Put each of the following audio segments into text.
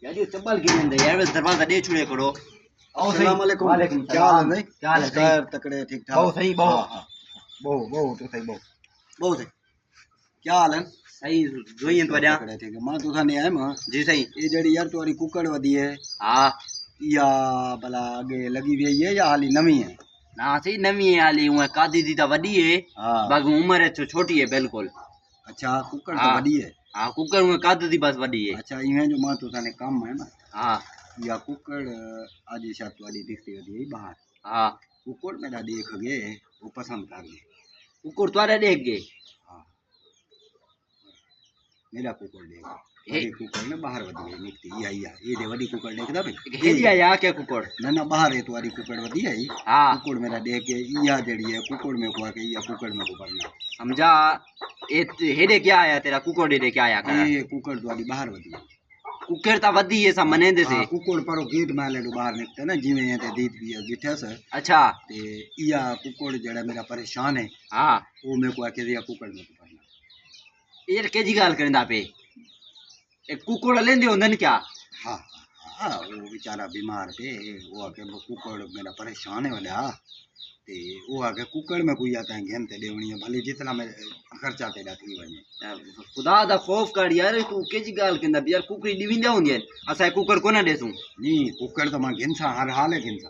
यार ये चप्पल की अंदर यार बस दरवाजा दे छुड़े करो। आओ सही। अस्सलामुअलैकुम। वालेकुम क्या हाल है भाई? क्या हाल है? नमस्कार, तकड़े ठीक ठाक? बहुत सही बहुत हाँ, बहु तो सही बहु सही। क्या हाल है? सही जोई तो बढ़िया तकड़े ठीक है। मां तुसा ने आए मां जी सही। ये जड़ी यार तुम्हारी कुकड़ वधी है हाँ या भला आगे लगी हुई है या हाली नवी है? ना सही नवी है हाली हूं कादी दी ता वडी है हाँ। बाकी उम्र है छोटी है बिल्कुल। अच्छा कुकड़ तो हाँ वधी है। हाँ कुकर में काद दी बस वडी है। अच्छा इवें जो मां तुसा ने काम है ना हाँ या कुकड़ आज शायद वाली दिखती होती है बाहर। हाँ कुकड़ मेरा देख गए वो पसंद कर गए। कुकुर तुम्हारे देख गए। हाँ मेरा कुकड़ देख वडी कुकड़ ने बाहर वधी है निकती या ये दे वडी कुकड़ देख दा भाई हेडिया या क्या कुकुर ना ना बाहर है तुम्हारी कुकड़ वधी है हाँ कुकड़ मेरा देख के या जड़ी है कुकड़ में को के या कुकड़ में को करना समझा। ए हेडे क्या आया तेरा कुकुर हेडे क्या आया कर ये कुकड़ तुम्हारी बाहर वधी है। कुकर ता वदी है सब मने दे से। हाँ, कुकड़ पर गेट माले तो बाहर निकते ना जिवें ये ते दीद भी बैठे से अच्छा ते या कुकड़ जड़ा मेरा परेशान है हाँ वो मेरे को आके दिया कुकड़ में को करना। यार केजी गाल करंदा पे एक कुकुर लेंदे होंदन क्या। हाँ हाँ वो बेचारा बीमार थे वो आके कुकड़ मेरा परेशान है वाला ते वो आके कुकड़ में कोई आता है घेन ते देवनी है भले जितना मेरे खर्चा तेरा थी वने खुदा दा खौफ कर यार तू केजी गाल करंदा यार कुकरी दिविंदा होंदी असा कुकर कोना देसू। नहीं कुकड़ तो मैं घिनसा हर हाल है घिनसा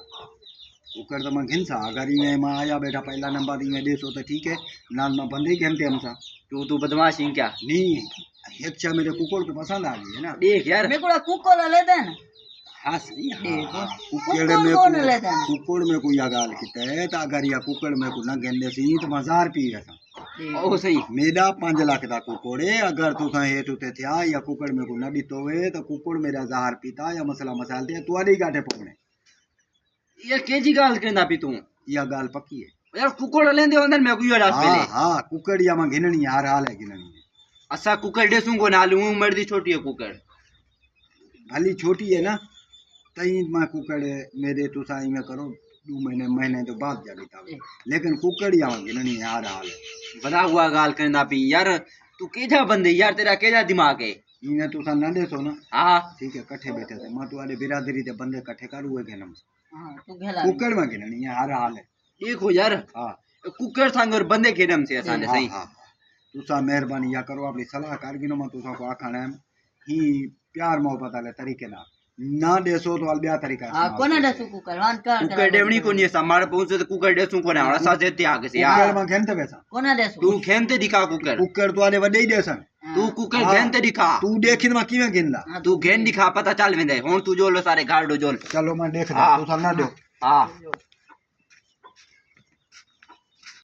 कुकड़ तो मैं घिनसा अगर इवें मैं आया बेटा पहला नंबर इवें देसो तो ठीक है नाल मैं बंदे घंटे हमसा तू बदमाशी क्या नहीं अच्छा मेरे कुकड़ को पसंद आ गई है ना देख यार मेरे को कुकर ले देन हाँ सही हाँ कुकड़ कौन ले देन कुकड़ में कोई गाल किता है तो अगर या कुकड़ में को न गेंदे सी तो मजार पी रहा ओ सही मेरा 5 लाख का कुकड़ है अगर तुसा हेठ उते थिया या कुकड़ में को न दितो वे तो कुकड़ मेरा ज़हर पीता या मसला मसाल ते तुआरी गाठे पवने यार केजी गाल करंदा पे तू या गाल पक्की है यार कुकुर लेंदे होंदन मैं कोई रात हाँ पहले हाँ कुकड़ या मैं घिननी हर हाल है घिननी है असा कुकर देसू को नालू उम्र दी छोटी है कुकर भली छोटी है ना तई मैं कुकड़ मेरे तुसा में करो 2 महीने तो बाद जा देता लेकिन कुकड़ या मैं घिननी हर हाल है बड़ा हुआ गाल करंदा पे यार तू केजा बंदे यार तेरा केजा दिमाग है। इवें तुसा न देसो ना हाँ ठीक है कट्ठे बैठे थे मैं तुम्हारे बिरादरी ते बंदे कट्ठे करू है घेनम हां तू घेला कुकड़ में घिननी है हर हाल है। देखो यार हाँ कुकर संग और बंदे खेडम से असाने हाँ सही। हाँ तुसा मेहरबानी या करो अपनी सलाह कारगिनो में तुसा को आखना है ही प्यार मोहब्बत वाले तरीके ना देसो तो अलबिया तरीका हां कोना दसु कुकर वान कर कुकर देवनी को नहीं समार पहुंचे तो कुकर देसू को ना असा जेते आगे से कुकर यार में घेनते वैसा कोना दसु तू खेनते दिखा कुकर कुकर तो आले वडे ही देसन तू कुकर हाँ। खेनते दिखा तू देखिन में किवें गिनदा तू घेन दिखा पता चल वेंदे हुन तू जोलो सारे गार्डो जोल चलो मैं देख हाँ। तुसा ना दो हाँ